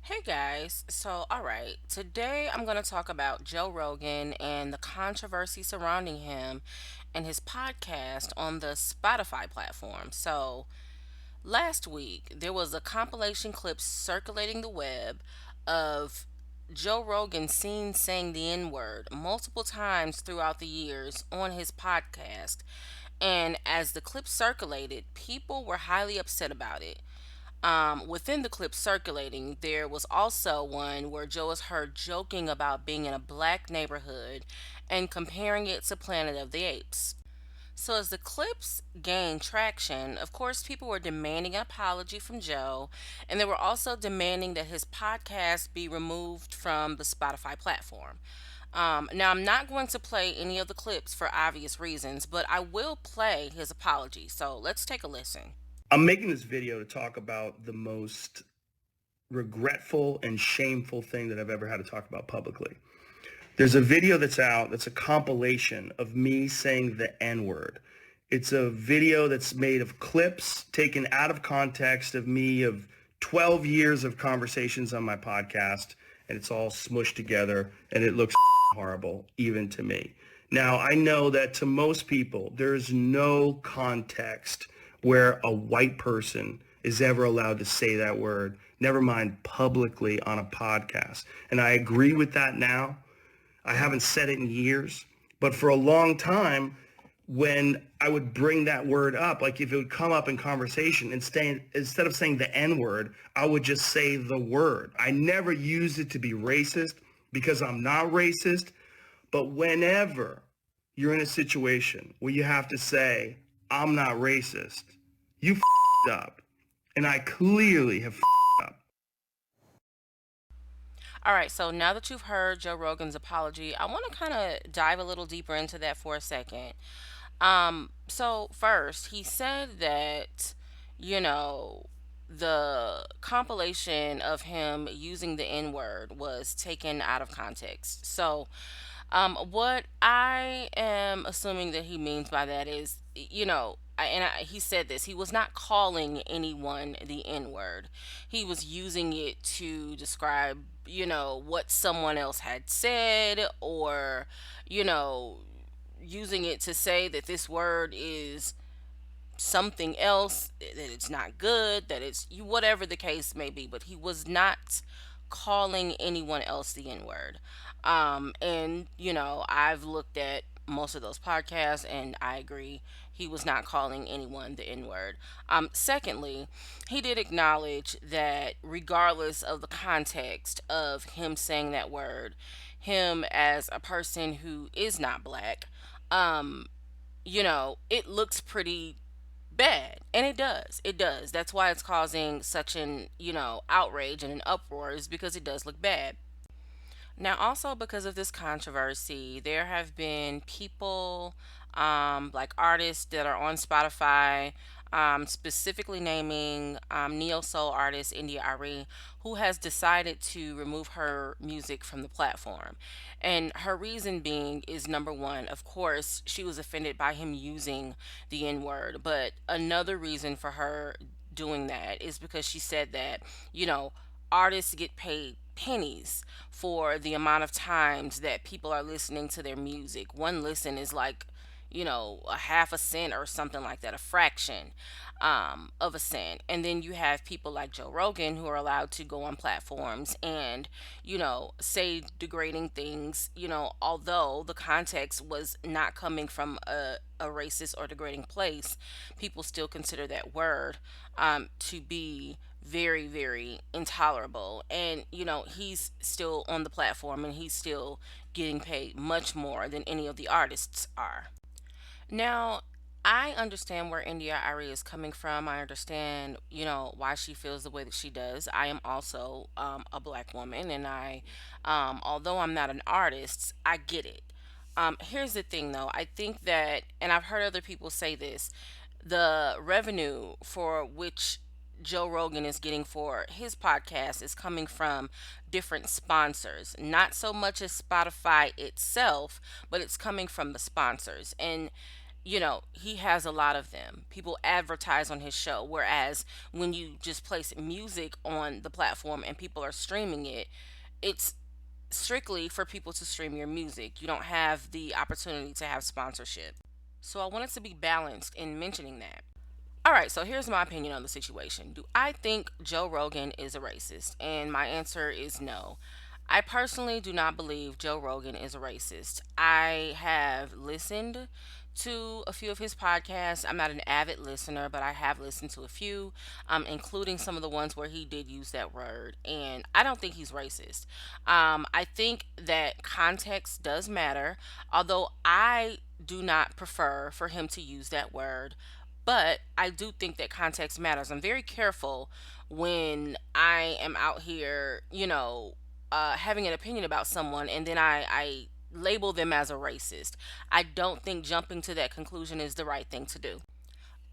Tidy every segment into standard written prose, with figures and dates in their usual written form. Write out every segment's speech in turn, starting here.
Hey guys, alright, today I'm going to talk about Joe Rogan and the controversy surrounding him and his podcast on the Spotify platform. Last week there was a compilation clip circulating the web of Joe Rogan seen saying the N word multiple times throughout the years on his podcast. And as the clip circulated, people were highly upset about it. Within the clip circulating, there was also one where Joe is heard joking about being in a black neighborhood and comparing it to Planet of the Apes. So, as the clips gained traction, of course, people were demanding an apology from Joe, and they were also demanding that his podcast be removed from the Spotify platform. Now, I'm not going to play any of the clips for obvious reasons, but I will play his apology. So, let's take a listen. I'm making this video to talk about the most regretful and shameful thing that I've ever had to talk about publicly. There's a video that's out that's a compilation of me saying the N-word. It's a video that's made of clips taken out of context of me of 12 years of conversations on my podcast, and it's all smushed together, and it looks horrible, even to me. Now, I know that to most people, there's no context where a white person is ever allowed to say that word, never mind publicly on a podcast. And I agree with that now. I haven't said it in years, but for a long time, when I would bring that word up, like if it would come up in conversation, instead of saying the N word, I would just say the word. I never used it to be racist because I'm not racist. But whenever you're in a situation where you have to say, I'm not racist, you up. And I clearly have up. All right, so now that you've heard Joe Rogan's apology, I want to kind of dive a little deeper into that for a second. So first, he said that, you know, the compilation of him using the N word was taken out of context. What I am assuming that he means by that is, he said this, he was not calling anyone the N word. He was using it to describe, what someone else had said, or, you know, using it to say that this word is something else, that it's not good, that it's you, whatever the case may be. But he was not calling anyone else the N word. And I've looked at most of those podcasts, and I agree he was not calling anyone the N word. Secondly, he did acknowledge that regardless of the context of him saying that word, him as a person who is not black, um, it looks pretty bad. And it does. That's why it's causing such an outrage and an uproar, is because it does look bad. Now, also because of this controversy, there have been people, like artists that are on Spotify, specifically naming neo soul artist India Ari, who has decided to remove her music from the platform. And her reason being is, number one, of course, she was offended by him using the N word. But another reason for her doing that is because she said that, you know, artists get paid pennies for the amount of times that people are listening to their music. One listen is like, a half a cent or something like that, a fraction of a cent. And then you have people like Joe Rogan who are allowed to go on platforms and, say degrading things, although the context was not coming from a racist or degrading place, people still consider that word to be very, very intolerable. And, he's still on the platform and he's still getting paid much more than any of the artists are. Now, I understand where India Ari is coming from. I understand, why she feels the way that she does. I am also a black woman, and although I'm not an artist, I get it. Here's the thing, though. I think that, and I've heard other people say this, the revenue for which Joe Rogan is getting for his podcast is coming from different sponsors. Not so much as Spotify itself, but it's coming from the sponsors. And he has a lot of them. People advertise on his show. Whereas when you just place music on the platform and people are streaming it, it's strictly for people to stream your music. You don't have the opportunity to have sponsorship. So I wanted to be balanced in mentioning that. All right, so here's my opinion on the situation. Do I think Joe Rogan is a racist? And my answer is no. I personally do not believe Joe Rogan is a racist. I have listened to a few of his podcasts. I'm not an avid listener, but I have listened to a few, including some of the ones where he did use that word. And I don't think he's racist. I think that context does matter, although I do not prefer for him to use that word, but I do think that context matters. I'm very careful when I am out here, having an opinion about someone and then I label them as a racist. I don't think jumping to that conclusion is the right thing to do.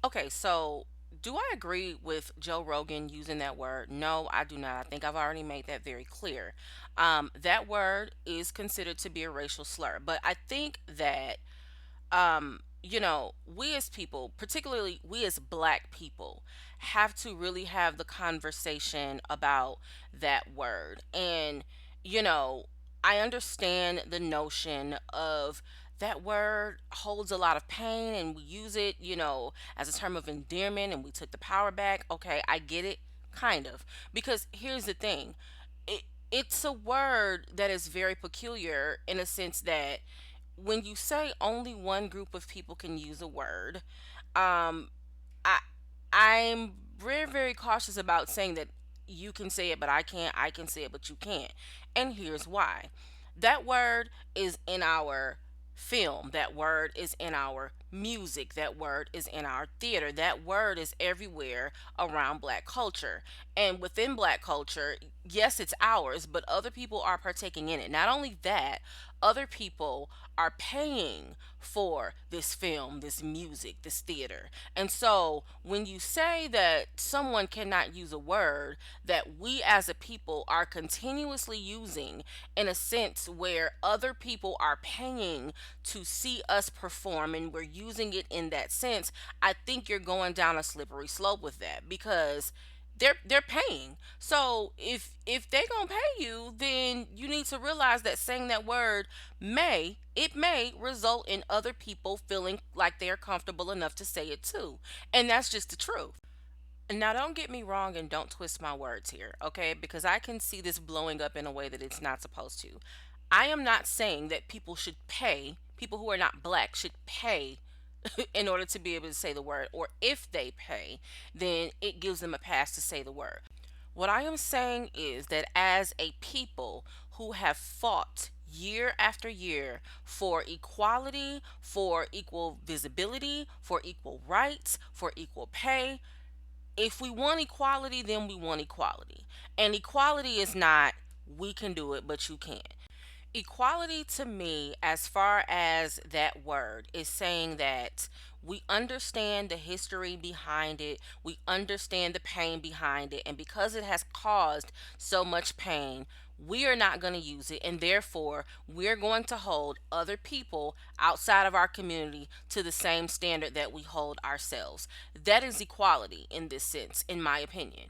Okay, so do I agree with Joe Rogan using that word? No, I do not. I think I've already made that very clear. That word is considered to be a racial slur, but I think that we as people, particularly we as black people, have to really have the conversation about that word. And, you know, I understand the notion of that word holds a lot of pain and we use it, as a term of endearment and we took the power back. Okay, I get it, kind of. Because here's the thing. It, it's a word that is very peculiar in a sense that when you say only one group of people can use a word, um, I I'm very very cautious about saying that you can say it but I can't. I can say it but you can't. And here's why. That word is in our film. That word is in our music. That word is in our theater. That word is everywhere around black culture. And within black culture, yes, it's ours, but other people are partaking in it. Not only that, other people are paying for this film, this music, this theater. And so when you say that someone cannot use a word that we as a people are continuously using in a sense where other people are paying to see us perform and we're using it in that sense, I think you're going down a slippery slope with that because they're paying. So if they gonna pay you, then you need to realize that saying that word may result in other people feeling like they're comfortable enough to say it too. And that's just the truth. Now, don't get me wrong and don't twist my words here, okay? Because I can see this blowing up in a way that it's not supposed to. I am not saying that people who are not black should pay in order to be able to say the word, or if they pay, then it gives them a pass to say the word. What I am saying is that as a people who have fought year after year for equality, for equal visibility, for equal rights, for equal pay, if we want equality, then we want equality. And equality is not we can do it, but you can't. Equality to me, as far as that word, is saying that we understand the history behind it, we understand the pain behind it, and because it has caused so much pain, we are not going to use it, and therefore we're going to hold other people outside of our community to the same standard that we hold ourselves. That is equality in this sense, in my opinion.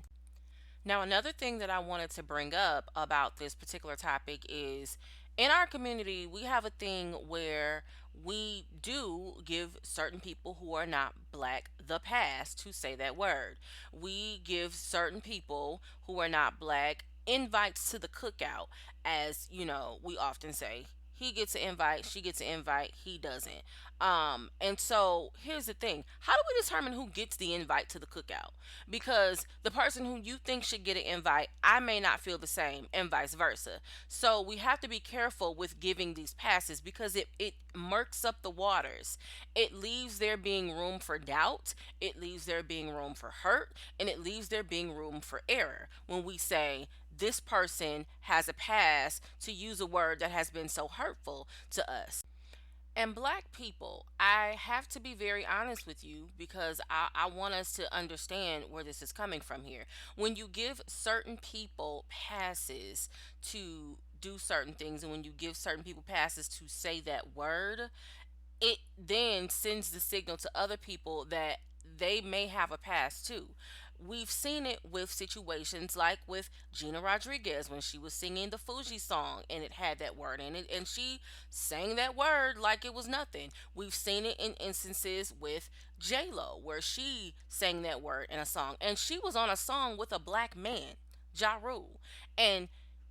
Now, another thing that I wanted to bring up about this particular topic is in our community, we have a thing where we do give certain people who are not black the pass to say that word. We give certain people who are not black invites to the cookout, as we often say. He gets an invite, she gets an invite, he doesn't. And so here's the thing. How do we determine who gets the invite to the cookout? Because the person who you think should get an invite, I may not feel the same, and vice versa. So we have to be careful with giving these passes because it murks up the waters. It leaves there being room for doubt, it leaves there being room for hurt, and it leaves there being room for error when we say this person has a pass to use a word that has been so hurtful to us. And black people, I have to be very honest with you because I want us to understand where this is coming from here. When you give certain people passes to do certain things, and when you give certain people passes to say that word, it then sends the signal to other people that they may have a past too. We've seen it with situations like with Gina Rodriguez when she was singing the Fuji song and it had that word in it, and she sang that word like it was nothing. We've seen it in instances with J Lo where she sang that word in a song, and she was on a song with a black man, Ja Rule, and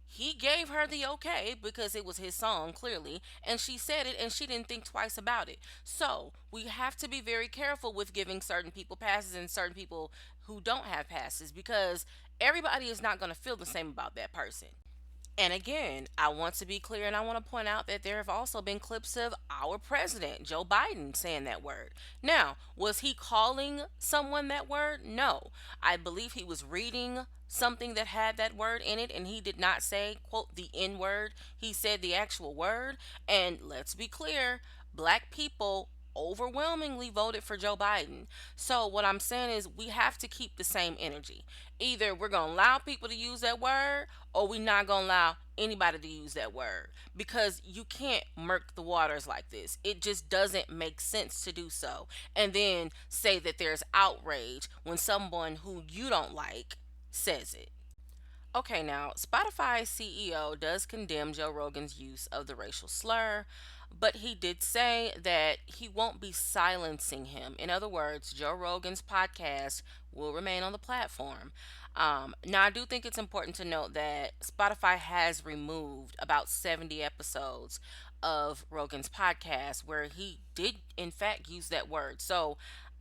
he gave her the okay because it was his song, clearly, and she said it and she didn't think twice about it. So we have to be very careful with giving certain people passes and certain people who don't have passes, because everybody is not going to feel the same about that person. And again, I want to be clear and I want to point out that there have also been clips of our president, Joe Biden, saying that word. Now, was he calling someone that word? No. I believe he was reading something that had that word in it and he did not say, quote, the N word. He said the actual word. And let's be clear, black people overwhelmingly voted for Joe Biden. So what I'm saying is we have to keep the same energy. Either we're going to allow people to use that word or we're not going to allow anybody to use that word, because you can't murk the waters like this. It just doesn't make sense to do so. And then say that there's outrage when someone who you don't like says it. Okay, now, Spotify's CEO does condemn Joe Rogan's use of the racial slur, but he did say that he won't be silencing him. In other words, Joe Rogan's podcast will remain on the platform. Now, I do think it's important to note that Spotify has removed about 70 episodes of Rogan's podcast where he did, in fact, use that word. So,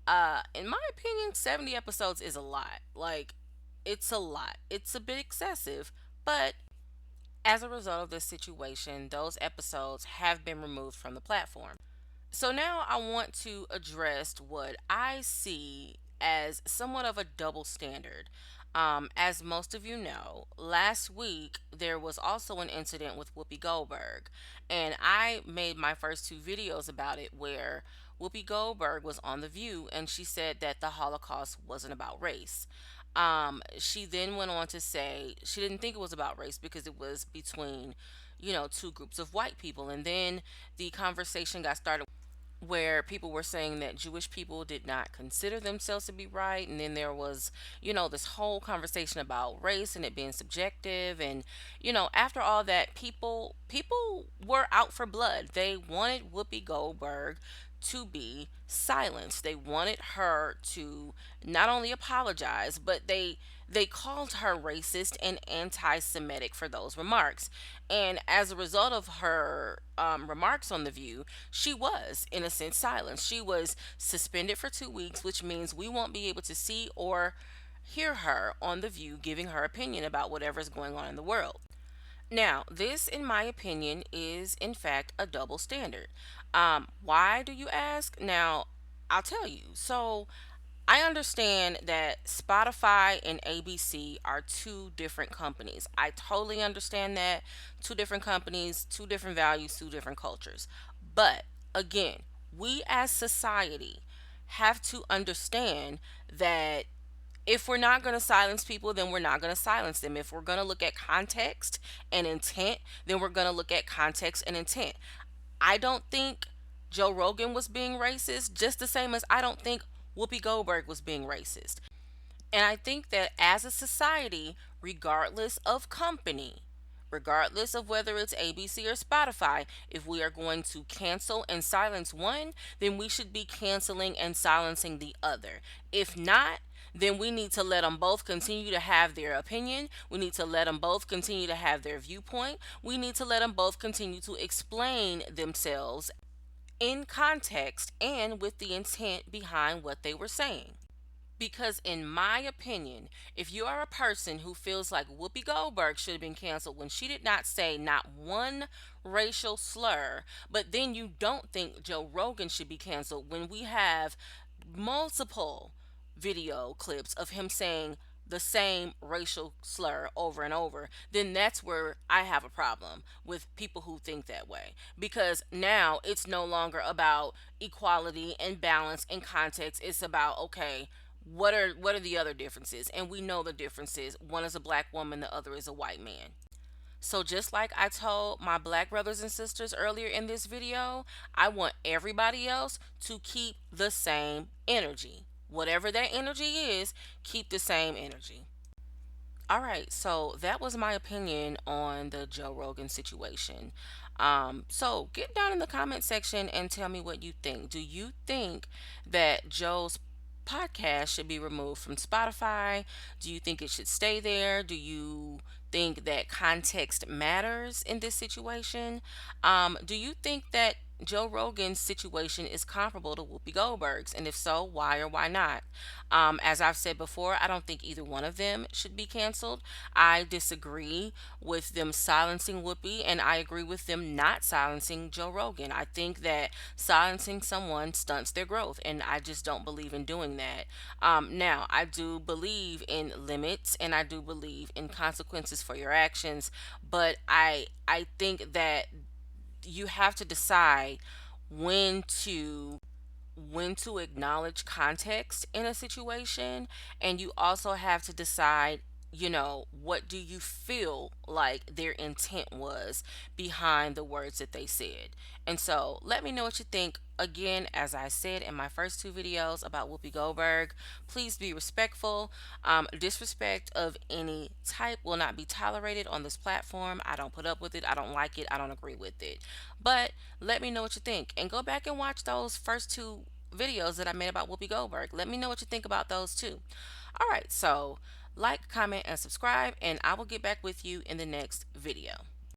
in my opinion, 70 episodes is a lot. Like, it's a lot. It's a bit excessive, but as a result of this situation, those episodes have been removed from the platform. So now I want to address what I see as somewhat of a double standard. As most of you know, last week there was also an incident with Whoopi Goldberg, and I made my first two videos about it where Whoopi Goldberg was on The View and she said that the Holocaust wasn't about race. She then went on to say she didn't think it was about race because it was between, two groups of white people. And then the conversation got started where people were saying that Jewish people did not consider themselves to be right. And then there was, this whole conversation about race and it being subjective. And, after all that, people were out for blood. They wanted Whoopi Goldberg to be silenced. They wanted her to not only apologize, but they called her racist and anti-Semitic for those remarks. And as a result of her remarks on The View, she was, in a sense, silenced. She was suspended for 2 weeks, which means we won't be able to see or hear her on The View giving her opinion about whatever's going on in the world. Now, this, in my opinion, is in fact a double standard. Why do you ask? Now, I'll tell you. So, I understand that Spotify and ABC are two different companies. I totally understand that. Two different companies, two different values, two different cultures. But again, we as society have to understand that if we're not going to silence people, then we're not going to silence them. If we're going to look at context and intent, then we're going to look at context and intent. I don't think Joe Rogan was being racist, just the same as I don't think Whoopi Goldberg was being racist. And I think that as a society, regardless of company, regardless of whether it's ABC or Spotify, if we are going to cancel and silence one, then we should be canceling and silencing the other. If not, then we need to let them both continue to have their opinion. We need to let them both continue to have their viewpoint. We need to let them both continue to explain themselves in context and with the intent behind what they were saying. Because, in my opinion, if you are a person who feels like Whoopi Goldberg should have been canceled when she did not say not one racial slur, but then you don't think Joe Rogan should be canceled when we have multiple video clips of him saying the same racial slur over and over, then that's where I have a problem with people who think that way. Because now it's no longer about equality and balance and context. It's about, okay, what are the other differences? And we know the differences. One is a black woman, the other is a white man. So, just like I told my black brothers and sisters earlier in this video, I want everybody else to keep the same energy. Whatever that energy is, keep the same energy. All right, so that was my opinion on the Joe Rogan situation. So get down in the comment section and tell me what you think. Do you think that Joe's podcast should be removed from Spotify? Do you think it should stay there? Do you think that context matters in this situation? Do you think that Joe Rogan's situation is comparable to Whoopi Goldberg's? And if so, why or why not? As I've said before, I don't think either one of them should be canceled. I disagree with them silencing Whoopi, and I agree with them not silencing Joe Rogan. I think that silencing someone stunts their growth, and I just don't believe in doing that. Now, I do believe in limits, and I do believe in consequences for your actions, but I think that you have to decide when to acknowledge context in a situation, and you also have to decide, what do you feel like their intent was behind the words that they said. And so let me know what you think. Again, as I said in my first two videos about Whoopi Goldberg, please be respectful. Disrespect of any type will not be tolerated on this platform. I don't put up with it. I don't like it. I don't agree with it. But let me know what you think, and go back and watch those first two videos that I made about Whoopi Goldberg. Let me know what you think about those too. All right, so like, comment, and subscribe, and I will get back with you in the next video.